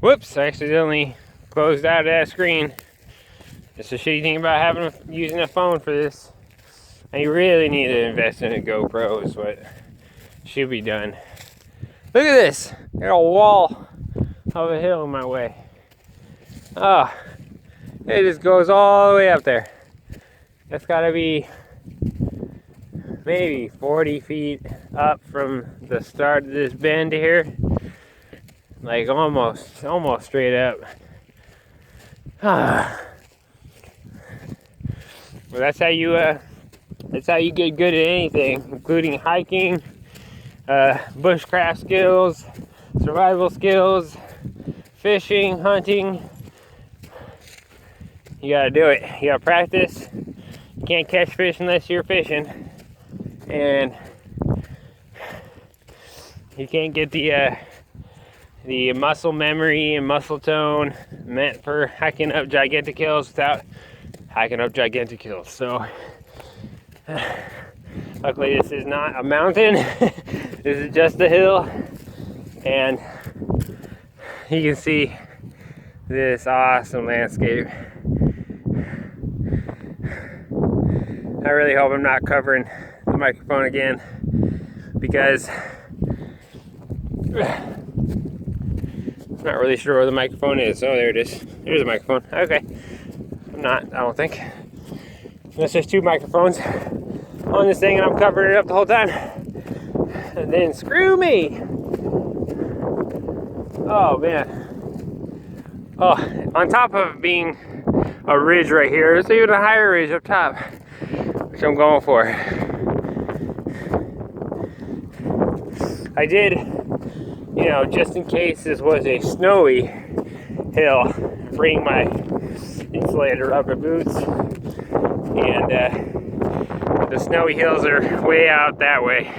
Whoops, I accidentally closed out of that screen. That's the shitty thing about using a phone for this. And you really need to invest in a GoPro is what should be done. Look at this. Got a wall of a hill in my way. Oh, it just goes all the way up there. That's gotta be maybe 40 feet up from the start of this bend here. Like almost straight up. Well, that's how you get good at anything, including hiking, bushcraft skills, survival skills, fishing, hunting. You gotta do it. You gotta practice. You can't catch fish unless you're fishing, and you can't get the muscle memory and muscle tone meant for hiking up gigantic hills without hiking up gigantic hills. So luckily this is not a mountain. This is just a hill, and you can see this awesome landscape. I really hope I'm not covering the microphone again, because I'm not really sure where the microphone is. Oh, there it is. There's a microphone. Okay. I'm not, I don't think. Unless there's two microphones on this thing and I'm covering it up the whole time. And then screw me. Oh, man. Oh, on top of being a ridge right here, there's even a higher ridge up top, which I'm going for. I did, just in case this was a snowy hill, bring my insulated rubber boots. And the snowy hills are way out that way.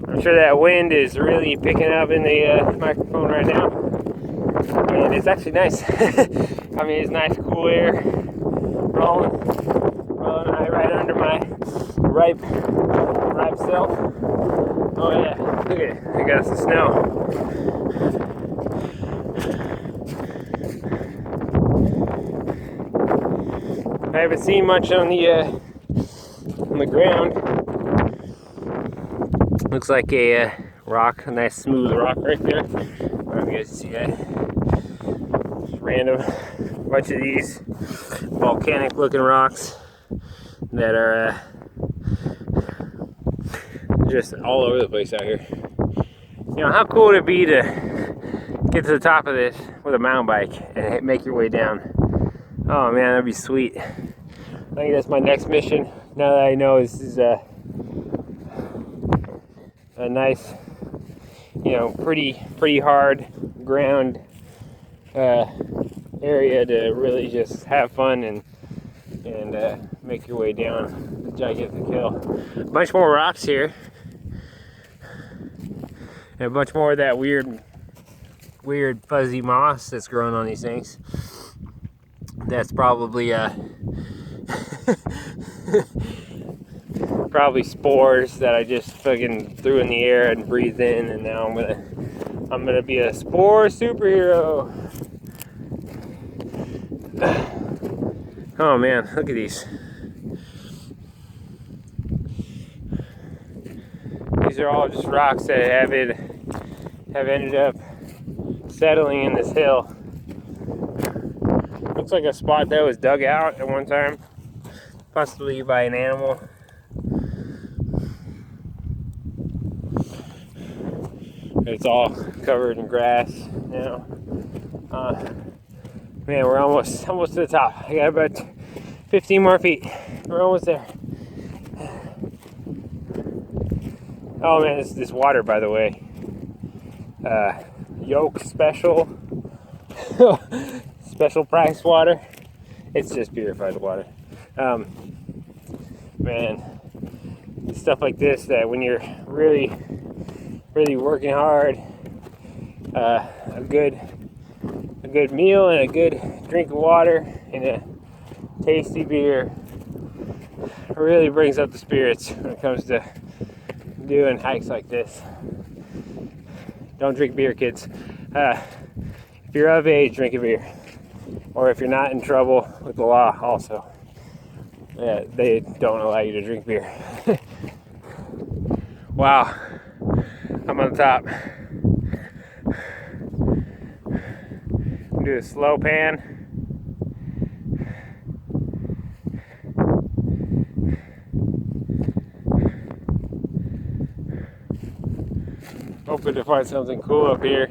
I'm sure that wind is really picking up in the microphone right now. And it's actually nice. I mean, it's nice, cool air rolling right under my ripe self. Oh yeah, look at it. I got some snow. I haven't seen much on the ground. Looks like a rock, a nice smooth rock right there. I don't know if you guys can see that. Just random bunch of these volcanic looking rocks that are just all over the place out here. How cool would it be to get to the top of this with a mountain bike and make your way down? Oh man, that'd be sweet. I think that's my next mission. Now that I know this is a nice, pretty hard ground area to really just have fun and make your way down the gigantic hill. A bunch more rocks here, and a bunch more of that weird fuzzy moss that's growing on these things. That's probably probably spores that I just fucking threw in the air and breathed in, and now I'm gonna be a spore superhero. Oh man, look at these. These are all just rocks that have ended up settling in this hill. Looks like a spot that was dug out at one time, possibly by an animal. It's all covered in grass now. Man, we're almost to the top. I got about 15 more feet. We're almost there. Oh man, this water, by the way. Yoke special. Special price water. It's just purified water. Man, stuff like this, that when you're really working hard, a good meal and a good drink of water and a tasty beer really brings up the spirits when it comes to doing hikes like this. Don't drink beer, kids. If you're of age, drink a beer. Or if you're not in trouble with the law, also. They don't allow you to drink beer. Wow. I'm on the top. Do a slow pan. Hoping to find something cool up here.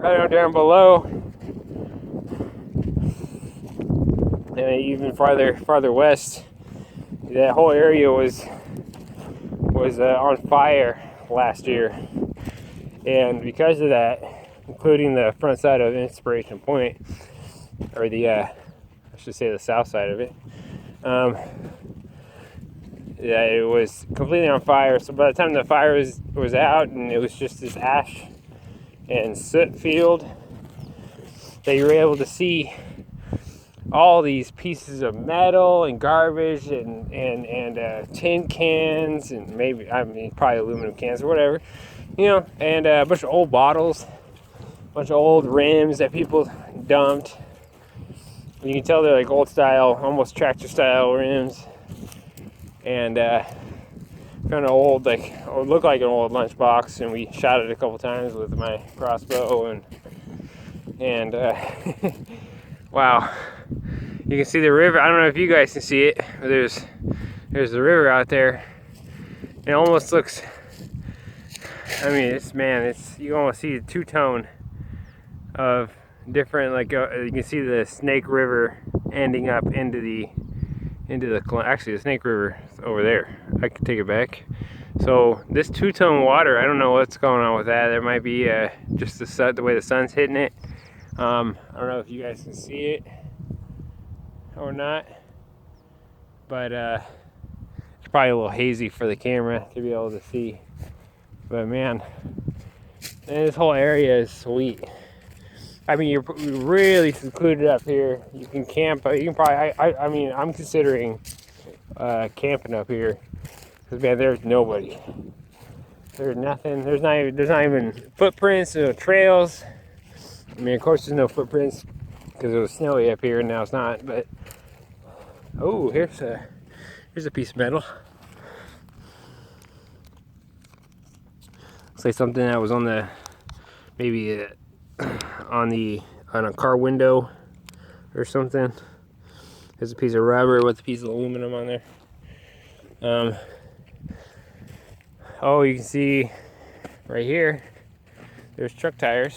I know down below, and even farther west, that whole area was on fire last year, and because of that, including the front side of Inspiration Point, or I should say the south side of it, yeah, it was completely on fire. So by the time the fire was out and it was just this ash and soot field, that you were able to see all these pieces of metal and garbage and tin cans and probably aluminum cans or whatever, and a bunch of old bottles, a bunch of old rims that people dumped. You can tell they're like old style, almost tractor style rims. And kind of old, looked like an old lunchbox, and we shot it a couple times with my crossbow, and wow, you can see the river. I don't know if you guys can see it, but there's the river out there. It almost looks, I mean, you almost see a two-tone of different, you can see the Snake River ending up into the actually the Snake River is over there. I can take it back. So this two-tone water, I don't know what's going on with that. There might be just the way the sun's hitting it. I don't know if you guys can see it or not, but it's probably a little hazy for the camera to be able to see. But man, this whole area is sweet. I mean, you're really secluded up here. You can camp. You can probably. I'm considering camping up here because man, there's nobody. There's nothing. There's not even footprints. No trails. I mean, of course, there's no footprints because it was snowy up here, and now it's not. But oh, here's a piece of metal. Looks like something that was on the maybe. On a car window or something. There's a piece of rubber with a piece of aluminum on there. Oh, you can see right here there's truck tire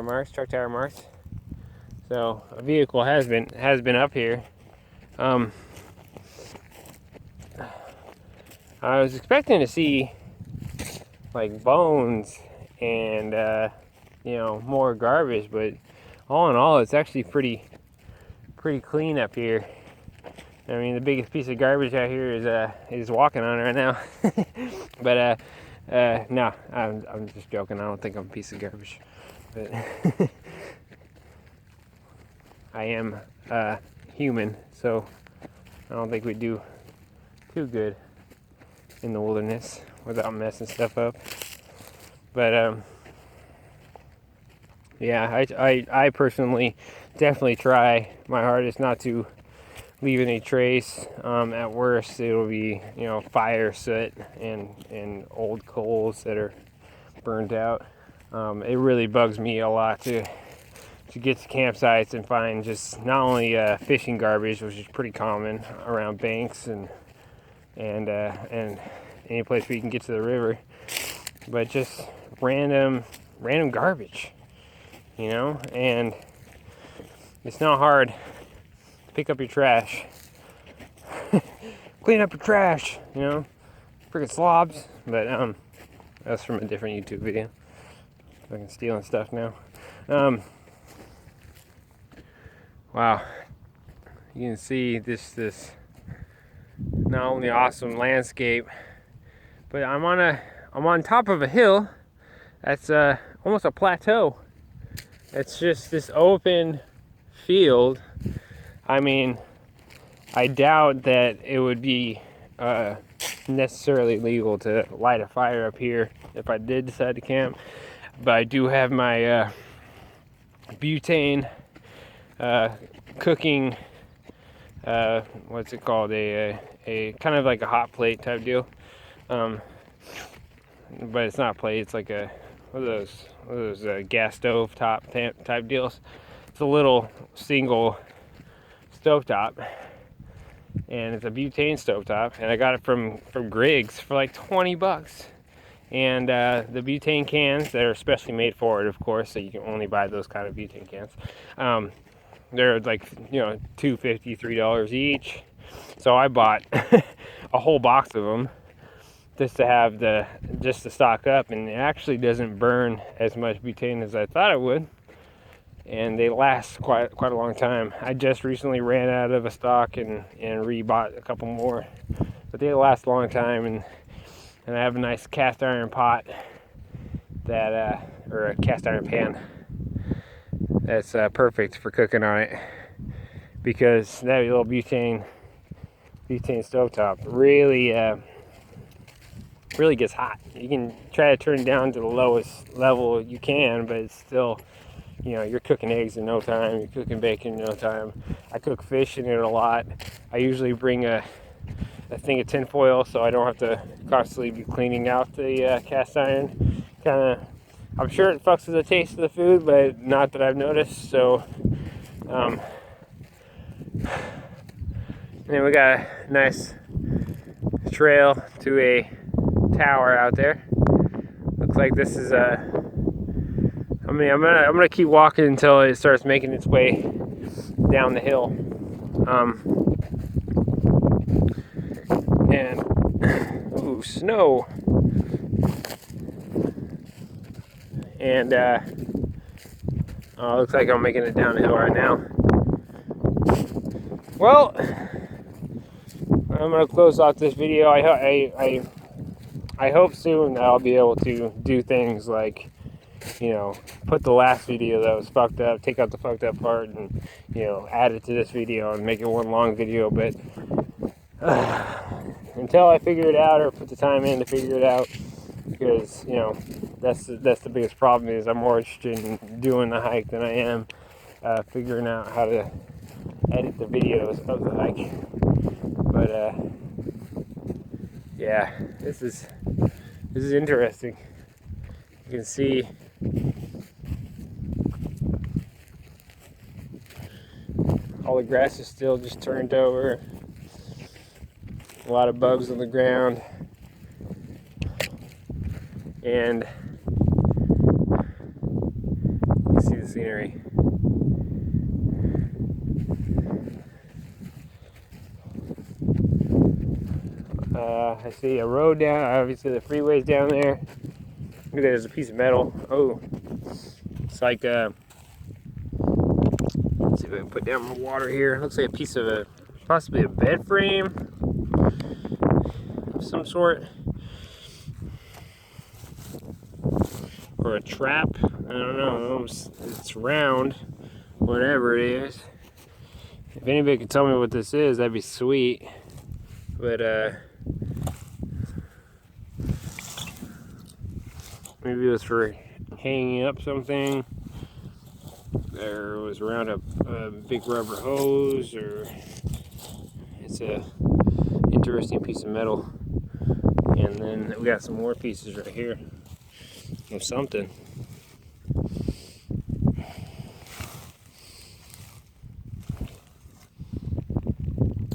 marks. So a vehicle has been up here. I was expecting to see like bones and more garbage, but all in all, it's actually pretty clean up here. I mean, the biggest piece of garbage out here is walking on it right now. But no, I'm just joking. I don't think I'm a piece of garbage, but I am human, so I don't think we do too good in the wilderness without messing stuff up. But yeah, I personally definitely try my hardest not to leave any trace. At worst, it'll be fire, soot, and old coals that are burned out. It really bugs me a lot to get to campsites and find just not only fishing garbage, which is pretty common around banks and any place where you can get to the river, but just random garbage. And it's not hard to pick up your trash. Clean up your trash, freaking slobs. But that's from a different YouTube video. Fucking stealing stuff now. Wow, you can see this not only awesome landscape, but I'm on top of a hill that's almost a plateau. It's just this open field. I mean, I doubt that it would be necessarily legal to light a fire up here if I did decide to camp. But I do have my butane cooking, what's it called, a kind of like a hot plate type deal, but it's not a plate, it's like a one of those gas stove top type deals. It's a little single stovetop, and it's a butane stovetop, and I got it from Griggs for like 20 bucks. And the butane cans that are specially made for it, of course, so you can only buy those kind of butane cans. They're like, $2.50, $3 each. So I bought a whole box of them just to stock up, and it actually doesn't burn as much butane as I thought it would, and they last quite a long time. I just recently ran out of a stock and rebought a couple more, but they last a long time, and I have a nice cast iron pot or a cast iron pan that's perfect for cooking on it, because that little butane stovetop really gets hot. You can try to turn it down to the lowest level you can, but it's still, you're cooking eggs in no time, you're cooking bacon in no time. I cook fish in it a lot. I usually bring a thing of tin foil so I don't have to constantly be cleaning out the cast iron. I'm sure it fucks with the taste of the food, but not that I've noticed. So and then we got a nice trail to a tower out there. Looks like this is I'm gonna keep walking until it starts making its way down the hill. And ooh, snow. And looks like I'm making it down the hill right now. Well, I'm gonna close off this video. I hope soon that I'll be able to do things like, put the last video that was fucked up, take out the fucked up part, and add it to this video and make it one long video. But until I figure it out, or put the time in to figure it out, because that's the biggest problem, is I'm more interested in doing the hike than I am figuring out how to edit the videos of the hike. But yeah, this is interesting. You can see all the grass is still just turned over. A lot of bugs on the ground. And you see the scenery. I see a road down, obviously the freeway's down there. Look, there's a piece of metal. Oh, it's like let's see if I can put down my water here. Looks like a piece of possibly a bed frame of some sort, or a trap. I don't know. It's round, whatever it is. If anybody could tell me what this is, that'd be sweet. But maybe it was for hanging up something. There was around a big rubber hose, or it's a interesting piece of metal. And then we got some more pieces right here of something.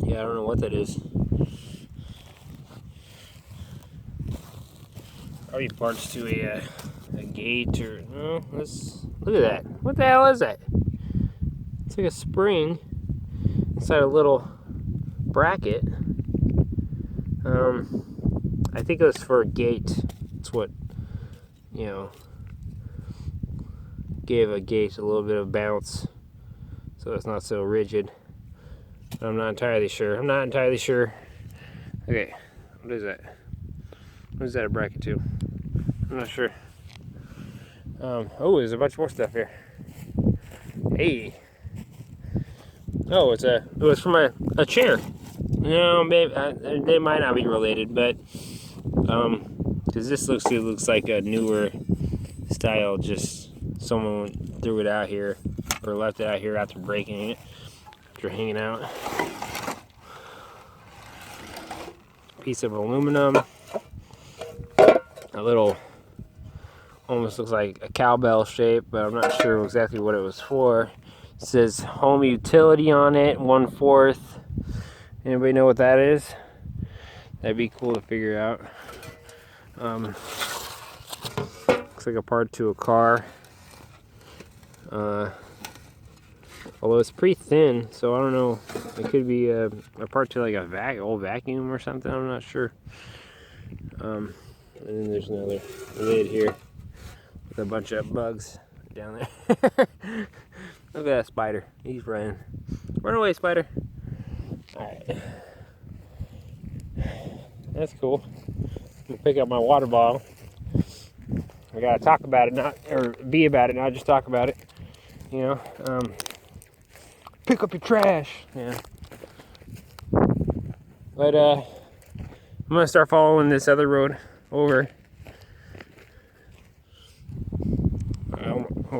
Yeah, I don't know what that is. Probably parts to a gate, or no. Look at that. What the hell is that? It's like a spring inside a little bracket. I think it was for a gate. It's what gave a gate a little bit of bounce, so it's not so rigid. But I'm not entirely sure. Okay, what is that? What is that a bracket to? I'm not sure. Oh, there's a bunch more stuff here. Hey. Oh, it was from a chair. No, maybe they might not be related, but because this looks like a newer style. Just someone threw it out here or left it out here after breaking it, after hanging out. Piece of aluminum, a little, almost looks like a cowbell shape, but I'm not sure exactly what it was for. It says home utility on it, 1/4. Anybody know what that is? That'd be cool to figure out. Looks like a part to a car. Although it's pretty thin, so I don't know. It could be a part to like a old vacuum or something. I'm not sure. And then there's another lid here with a bunch of bugs down there. Look at that spider. He's running. Run away, spider. Alright. That's cool. I'm gonna pick up my water bottle. I gotta talk about it, be about it, not just talk about it. You know, pick up your trash. Yeah. But I'm gonna start following this other road over.